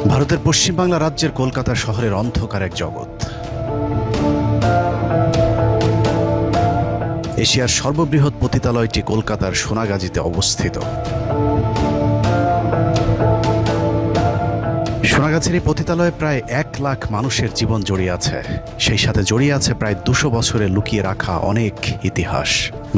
ভারতের পশ্চিমবাংলা রাজ্যের কলকাতা শহরের অন্ধকার এক জগৎ। এশিয়ার সর্ববৃহৎ পতিতালয়টি কলকাতার সোনাগাজীতে অবস্থিত। সোনাগাছির এই পতিতালয়ে প্রায় 1 লাখ মানুষের জীবন জড়িয়ে আছে। সেই সাথে জড়িয়ে আছে প্রায় 200 বছরে লুকিয়ে রাখা অনেক ইতিহাস।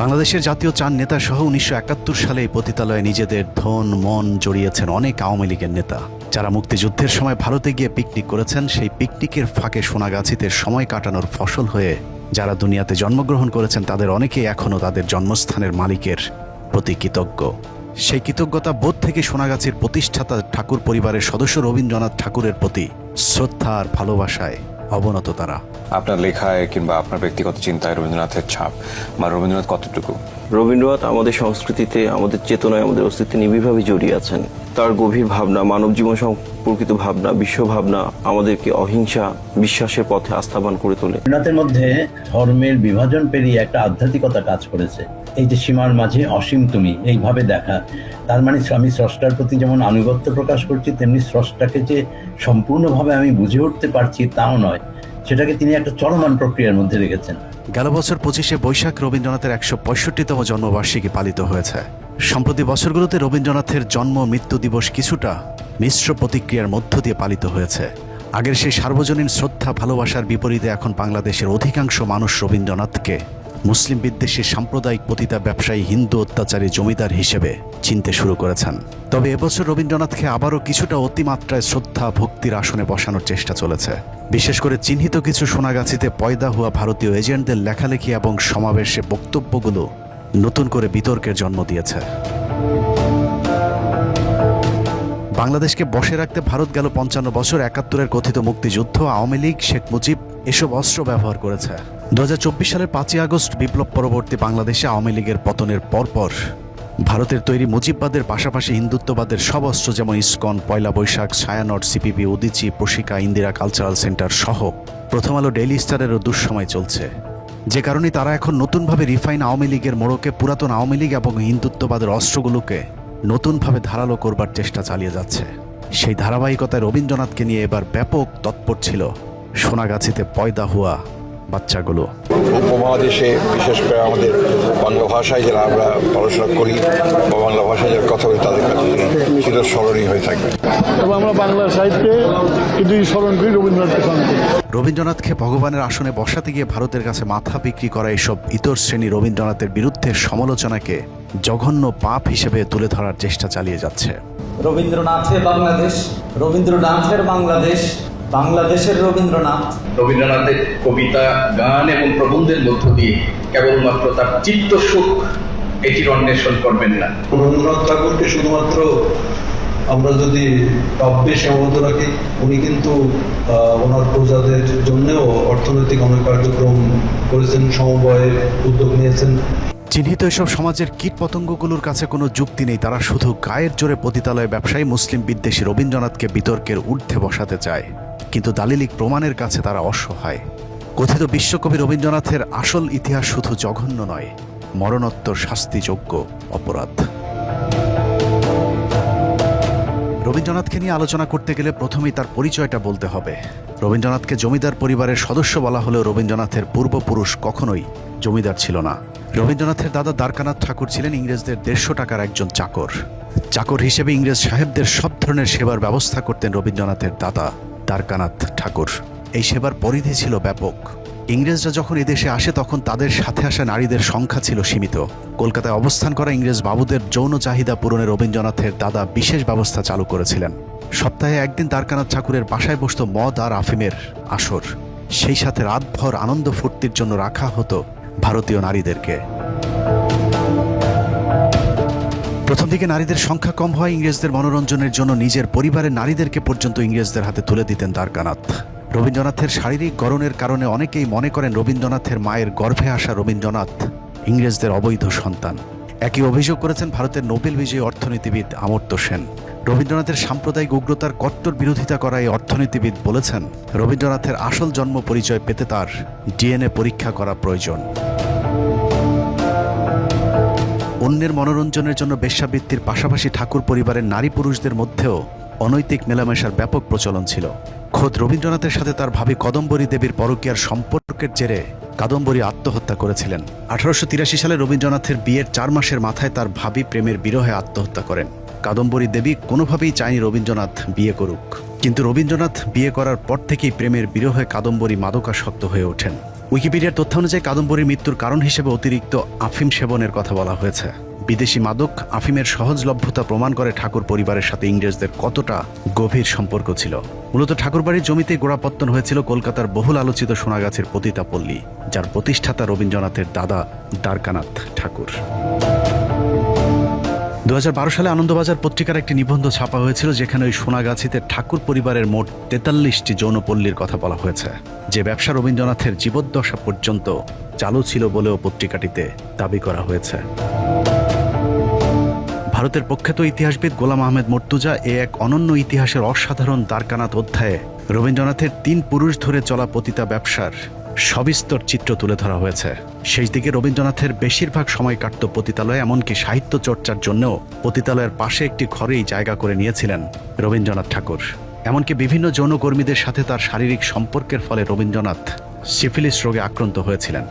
বাংলাদেশের জাতীয় চার নেতা সহ 1971 সালে এই পতিতালয়ে নিজেদের ধন মন জড়িয়েছেন অনেক আওয়ামী লীগের নেতা, যারা মুক্তিযুদ্ধের সময় ভারতে গিয়ে পিকনিক করেছেন। সেই পিকনিকের ফাঁকে সোনাগাছিতে সময় কাটানোর ফসল হয়ে যারা দুনিয়াতে জন্মগ্রহণ করেছেন, তাদের অনেকেই এখনও তাদের জন্মস্থানের মালিকের প্রতি কৃতজ্ঞ। সেই কৃতজ্ঞতা বোধ থেকে সোনাগাছির প্রতিষ্ঠাতা ঠাকুর পরিবারের সদস্য রবীন্দ্রনাথ ঠাকুরের প্রতি শ্রদ্ধা আর ভালোবাসায় অবনত তারা। আপনার লেখায় কিংবা আপনার ব্যক্তিগত চিন্তায় রবীন্দ্রনাথের ছাপ বা রবীন্দ্রনাথ কতটুকু? রবীন্দ্রনাথ আমাদের সংস্কৃতিতে, আমাদের চেতনায়, আমাদের অস্তিত্বে নিবিড়ভাবে জড়িয়ে আছেন। তার গভীর ভাবনা, মানব জীবন সম্পর্কিত ভাবনা, বিশ্ব ভাবনা আমাদেরকে অহিংসা বিশ্বাসের পথে আস্থাবান করে তোলে। রবীন্দ্রনাথের মধ্যে ধর্মের বিভাজন পেরিয়ে একটা আধ্যাত্মিকতা কাজ করেছে। এই যে সীমার মাঝে অসীম তুমি, এইভাবে দেখা, তার মানে আমি স্রষ্টার প্রতি যেমন আনুগত্য প্রকাশ করছি, তেমনি স্রষ্টাকে যে সম্পূর্ণভাবে আমি বুঝে উঠতে পারছি তাও নয়, সেটাকে তিনি একটা চলমান প্রক্রিয়ার মধ্যে রেখেছেন। গেল বছর 25শে বৈশাখ রবীন্দ্রনাথের 165তম জন্মবার্ষিকী পালিত হয়েছে। সম্প্রতি বছরগুলোতে রবীন্দ্রনাথের জন্ম মৃত্যু দিবস কিছুটা মিশ্র প্রতিক্রিয়ার মধ্য দিয়ে পালিত হয়েছে। আগের সেই সার্বজনীন শ্রদ্ধা ভালোবাসার বিপরীতে এখন বাংলাদেশের অধিকাংশ মানুষ রবীন্দ্রনাথকে মুসলিম বিদ্বেষী সাম্প্রদায়িক পতিতা ব্যবসায়ী হিন্দু অত্যাচারী জমিদার হিসেবে চিনতে শুরু করেছেন। তবে এবছর রবীন্দ্রনাথকে আবারও কিছুটা অতিমাত্রায় শ্রদ্ধা ভক্তির আসনে বসানোর চেষ্টা চলেছে। বিশেষ করে চিহ্নিত কিছু সোনাগাছিতে পয়দা হওয়া ভারতীয় এজেন্টদের লেখালেখি এবং সমাবেশে বক্তব্যগুলো নতুন করে বিতর্কের জন্ম দিয়েছে। বাংলাদেশকে বসে রাখতে ভারত গেল 55 বছর 71-এর কথিত মুক্তিযুদ্ধ, আওয়ামী লীগ, শেখ মুজিব এসব অস্ত্র ব্যবহার করেছে। 2024 সালের 5ই আগস্ট বিপ্লব পরবর্তী বাংলাদেশে আওয়ামী লীগের পতনের পরপর ভারতের তৈরি মুজিববাদের পাশাপাশি হিন্দুত্ববাদের সব অস্ত্র, যেমন ISKCON, Poila Boishakh, Chhayanaut, CPB, Udichi, Proshika, Indira cultural centre সহ প্রথম আলো, ডেইলি স্টারেরও দুঃসময় চলছে। যে কারণে তারা এখন নতুনভাবে রিফাইন আওয়ামী লীগের মোড়কে পুরাতন আওয়ামী লীগ এবং হিন্দুত্ববাদের অস্ত্রগুলোকে নতুনভাবে ধারালো করবার চেষ্টা চালিয়ে যাচ্ছে। সেই ধারাবাহিকতায় রবীন্দ্রনাথকে নিয়ে এবার ব্যাপক তৎপর ছিল সোনাগাছিতে পয়দা হওয়া বাচ্চাগুলো। উপমহাদেশে বিশেষ করে আমাদের বাংলা ভাষায় যারা আমরা পড়াশোনা করি বা বাংলা ভাষায় যারা কথা বলি, তাদের কাছে চিরস্মরণীয় হয়ে থাকবে। এবং আমরা বাংলা সাহিত্যে কিন্তু স্মরণ করি রবীন্দ্রনাথকে। রবীন্দ্রনাথকে ভগবানের আসনে বসাতে গিয়ে ভারতের কাছে মাথা বিক্রি করা এসব ইতর শ্রেণী রবীন্দ্রনাথের বিরুদ্ধে সমালোচনাকে জঘন্য পাপ হিসেবে তুলে ধরার চেষ্টা চালিয়ে যাচ্ছে। রবীন্দ্রনাথের বাংলাদেশ, রবীন্দ্রনাথের বাংলাদেশ, বাংলাদেশের রবীন্দ্রনাথ। রবীন্দ্রনাথের কবিতা, গান এবং প্রবন্ধের মধ্য দিয়ে কেবলমাত্র তার চিত্ত সুখ এটির অন্বেষণ করবেন না। রবীন্দ্রনাথ ঠাকুরকে শুধুমাত্র আমরা যদি কাব্যে সীমাবদ্ধ রাখি, উনি কিন্তু ওনার প্রজাদের জন্যও অর্থনৈতিক অনেক কার্যক্রম করেছেন, সমবায়ে উদ্যোগ নিয়েছেন। চিহ্নিত এসব সমাজের কীটপতঙ্গগুলোর কাছে কোনো যুক্তি নেই। তারা শুধু গায়ের জোরে পতিতালয় ব্যবসায়ী মুসলিম বিদ্বেষী রবীন্দ্রনাথকে বিতর্কের ঊর্ধ্বে বসাতে চায়, কিন্তু দালিলিক প্রমাণের কাছে তারা অসহায়। কথিত বিশ্বকবি রবীন্দ্রনাথের আসল ইতিহাস শুধু জঘন্য নয়, মরণোত্তর শাস্তিযোগ্য অপরাধ। রবীন্দ্রনাথকে নিয়ে আলোচনা করতে গেলে প্রথমেই তার পরিচয়টা বলতে হবে। রবীন্দ্রনাথকে জমিদার পরিবারের সদস্য বলা হলেও রবীন্দ্রনাথের পূর্বপুরুষ কখনোই জমিদার ছিল না। রবীন্দ্রনাথের দাদা দ্বারকানাথ ঠাকুর ছিলেন ইংরেজদের 150 টাকার একজন চাকর। চাকর হিসেবে ইংরেজ সাহেবদের সব ধরনের সেবার ব্যবস্থা করতেন রবীন্দ্রনাথের দাদা দ্বারকানাথ ঠাকুর। এই সেবার পরিধি ছিল ব্যাপক। ইংরেজরা যখন এদেশে আসে তখন তাদের সাথে আসা নারীদের সংখ্যা ছিল সীমিত। কলকাতায় অবস্থান করা ইংরেজ বাবুদের যৌন চাহিদা পূরণে রবীন্দ্রনাথের দাদা বিশেষ ব্যবস্থা চালু করেছিলেন। সপ্তাহে একদিন দ্বারকানাথ ঠাকুরের বাসায় বসত মদ আর আফিমের আসর। সেই সাথে রাতভর আনন্দ ফুর্তির জন্য রাখা হতো ভারতীয় নারীদেরকে। প্রথম দিকে নারীদের সংখ্যা কম হয়, ইংরেজদের মনোরঞ্জনের জন্য নিজের পরিবারের নারীদেরকে পর্যন্ত ইংরেজদের হাতে তুলে দিতেন দ্বারকানাথ। রবীন্দ্রনাথের শারীরিক গড়নের কারণে অনেকেই মনে করেন রবীন্দ্রনাথের মায়ের গর্ভে আসা রবীন্দ্রনাথ ইংরেজদের অবৈধ সন্তান। একই অভিযোগ করেছেন ভারতের নোবেল বিজয়ী অর্থনীতিবিদ অমর্ত্য সেন। রবীন্দ্রনাথের সাম্প্রদায়িক উগ্রতার কট্টর বিরোধিতা করা এই অর্থনীতিবিদ বলেছেন, রবীন্দ্রনাথের আসল জন্ম পরিচয় পেতে তার ডিএনএ পরীক্ষা করা প্রয়োজন। অন্যের মনোরঞ্জনের জন্য বেশ্যাবৃত্তির পাশাপাশি ঠাকুর পরিবারের নারী পুরুষদের মধ্যেও অনৈতিক মেলামেশার ব্যাপক প্রচলন ছিল। খোদ রবীন্দ্রনাথের সাথে তার ভাবি কদম্বরী দেবীর পরকীয়ার সম্পর্কের জেরে কাদম্বরী আত্মহত্যা করেছিলেন। 1883 সালে রবীন্দ্রনাথের বিয়ের 4 মাসের মাথায় তার ভাবি প্রেমের বিরহে আত্মহত্যা করেন। কাদম্বরী দেবী কোনোভাবেই চায়নি রবীন্দ্রনাথ বিয়ে করুক, কিন্তু রবীন্দ্রনাথ বিয়ে করার পর থেকেই প্রেমের বিরহে কাদম্বরী মাদকাসক্ত হয়ে ওঠেন। উইকিপিডিয়ার তথ্য অনুযায়ী কাদম্বরীর মৃত্যুর কারণ হিসেবে অতিরিক্ত আফিম সেবনের কথা বলা হয়েছে। বিদেশি মাদক আফিমের সহজলভ্যতা প্রমাণ করে ঠাকুর পরিবারের সাথে ইংরেজদের কতটা গভীর সম্পর্ক ছিল। মূলত ঠাকুরবাড়ির জমিতেই গোড়াপত্তন হয়েছিল কলকাতার বহুল আলোচিত সোনাগাছির পতিতাপল্লী, যার প্রতিষ্ঠাতা রবীন্দ্রনাথের দাদা দ্বারকানাথ ঠাকুর। 2012 সালে আনন্দবাজার পত্রিকার একটি নিবন্ধ ছাপা হয়েছিল, যেখানে ওই সোনাগাছিতে ঠাকুর পরিবারের মোট 43টি যৌনপল্লীর কথা বলা হয়েছে, যে ব্যবসা রবীন্দ্রনাথের জীবদ্দশা পর্যন্ত চালু ছিল বলেও পত্রিকাটিতে দাবি করা হয়েছে। ভারতের প্রখ্যাত ইতিহাসবিদ গোলাম আহমেদ মর্তুজা এক অনন্য ইতিহাসের অসাধারণ দ্বারকানাথ অধ্যায়ে রবীন্দ্রনাথের 3 পুরুষ ধরে চলা পতিতা ব্যবসার সবিস্তর চিত্র তুলে ধরা হয়েছে। শেষ দিকে রবীন্দ্রনাথের বেশিরভাগ সময় কাটত পতিতালয়ে, এমনকি সাহিত্য চর্চার জন্যও পতিতালয়ের পাশে একটি ঘরেই জায়গা করে নিয়েছিলেন রবীন্দ্রনাথ ঠাকুর। এমনকি বিভিন্ন যৌনকর্মীদের সাথে তার শারীরিক সম্পর্কের ফলে রবীন্দ্রনাথ সিফিলিস রোগে আক্রান্ত হয়েছিলেন।